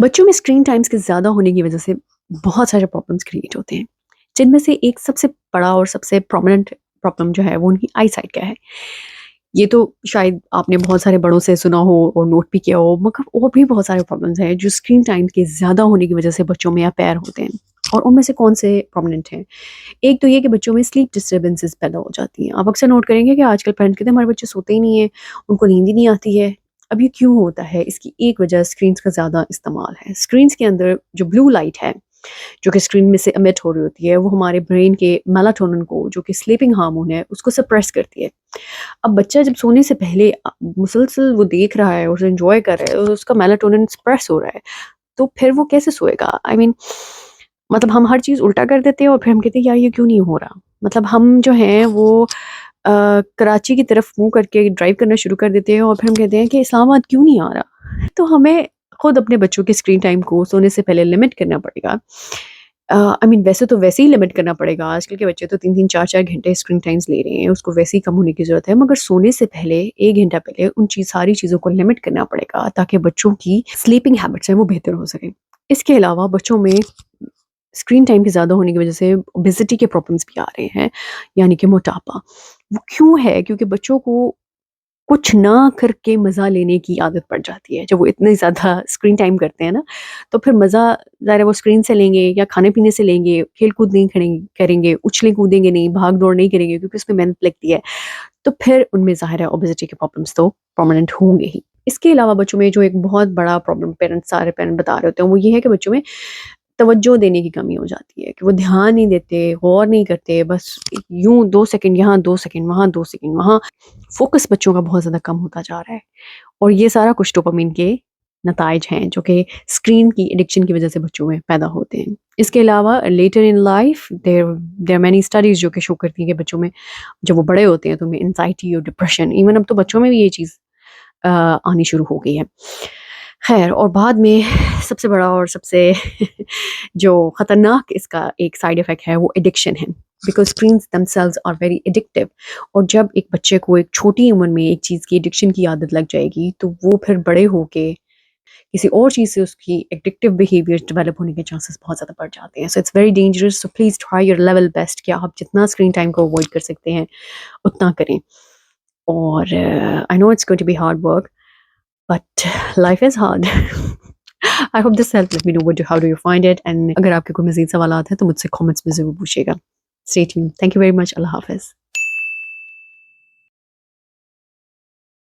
बच्चों में screen times के ज़्यादा होने की वजह से बहुत सारे प्रॉब्लम्स क्रिएट होते हैं, जिनमें से एक सबसे बड़ा और सबसे प्रोमिनेंट प्रॉब्लम जो है वो उनकी आई साइट का है। ये तो शायद आपने बहुत सारे बड़ों से सुना हो और नोट भी किया हो, मगर और भी बहुत सारे प्रॉब्लम्स हैं जो स्क्रीन टाइम के ज़्यादा होने की वजह से बच्चों में अपीयर होते हैं। और उनमें से कौन से प्रोमिनेंट हैं? एक तो ये कि बच्चों में स्लीप डिस्टर्बेंसेस पैदा हो जाती हैं। आप अक्सर नोट करेंगे कि आजकल पेरेंट्स कहते हैं हमारे बच्चे सोते ही नहीं हैं, उनको नींद ही नहीं आती है। अब ये क्यों होता है? इसकी एक वजह स्क्रीन्स का ज़्यादा इस्तेमाल है। स्क्रीन्स के अंदर जो ब्लू लाइट है, जो कि स्क्रीन में से एमिट हो रही होती है, वो हमारे ब्रेन के मेलाटोनिन को, जो कि स्लीपिंग हार्मोन है, उसको सप्रेस करती है। अब बच्चा जब सोने से पहले मुसलसल वो देख रहा है और उसे एन्जॉय कर रहा है और उसका मेलाटोनिन सप्रेस हो रहा है, तो फिर वो कैसे सोएगा? आई मीन मतलब हम हर चीज़ उल्टा कर देते हैं और फिर हम कहते हैं यार ये क्यों नहीं हो रहा? मतलब हम जो हैं वो कराची की तरफ मुँह करके ड्राइव करना शुरू कर देते हैं और फिर हम कहते हैं कि इस्लामाबाद क्यों नहीं आ रहा? तो हमें खुद अपने बच्चों के स्क्रीन टाइम को सोने से पहले लिमिट करना पड़ेगा। आई मीन वैसे तो वैसे ही लिमिट करना पड़ेगा, आजकल के बच्चे तो 3-3 4-4 घंटे स्क्रीन टाइम्स ले रहे हैं, उसको वैसे ही कम होने की ज़रूरत है, मगर सोने से पहले 1 घंटा पहले उन सारी चीज़ों को लिमिट करना पड़ेगा ताकि बच्चों की स्लीपिंग हैबिट्स हैं वो बेहतर हो सकें। इसके अलावा बच्चों में स्क्रीन टाइम के ज़्यादा होने की वजह से ओबेसिटी के प्रॉब्लम्स भी आ रहे हैं, यानी कि मोटापा। वो क्यों है? क्योंकि बच्चों को कुछ ना करके मज़ा लेने की आदत पड़ जाती है। जब वो इतने ज़्यादा स्क्रीन टाइम करते हैं ना, तो फिर मज़ा ज़ाहिर है वो स्क्रीन से लेंगे या खाने-पीने से लेंगे, खेल-कूद नहीं करेंगे, उछलें-कूदेंगे नहीं, भाग-दौड़ नहीं करेंगे क्योंकि उसमें मेहनत लगती है। तो फिर उनमें ज़ाहिर है ओबेसिटी के प्रॉब्लम्स तो प्रोमिनेंट होंगे ही। इसके अलावा बच्चों में जो एक बहुत बड़ा प्रॉब्लम सारे पेरेंट बता रहे होते हैं, वो ये है कि बच्चों में तवज्जो देने की कमी हो जाती है कि वो ध्यान नहीं देते, गौर नहीं करते, बस यूँ 2 सेकंड यहाँ, 2 सेकंड वहाँ, 2 सेकंड वहाँ। फ़ोकस बच्चों का बहुत ज़्यादा कम होता जा रहा है और ये सारा कुछ डोपामाइन के नताइज हैं जो कि स्क्रीन की एडिक्शन की वज़ह से बच्चों में पैदा होते हैं। इसके अलावा later in life there are many studies जो कि शो करती हैं कि बच्चों में जब वो बड़े होते हैं तो उनमें एंग्ज़ायटी और डिप्रेशन, इवन अब तो बच्चों में भी ये चीज़ आनी शुरू हो गई है। ख़ैर और बाद में सबसे बड़ा और सबसे जो ख़तरनाक इसका एक साइड इफ़ेक्ट है वो एडिक्शन है। Because screens themselves are very addictive और जब एक बच्चे को एक छोटी उम्र में एक चीज़ की एडिक्शन की आदत लग जाएगी, तो वो फिर बड़े होके किसी और चीज़ से उसकी एडिक्टिव बिहेवियर डेवलप होने के चांसेस बहुत ज़्यादा बढ़ जाते हैं। So it's very dangerous, so please try your level best कि आप जितना स्क्रीन टाइम को अवॉइड कर सकते हैं, उतना करें। और I know it's going to be hard work but life is hard. I hope this help, let me know what how do you find it and अगर आपके कोई मज़ीद सवालात हैं तो मुझसे कमेंट्स में ज़रूर पूछिएगा। Stay tuned. Thank you very much. अल्लाह हाफ़िज़।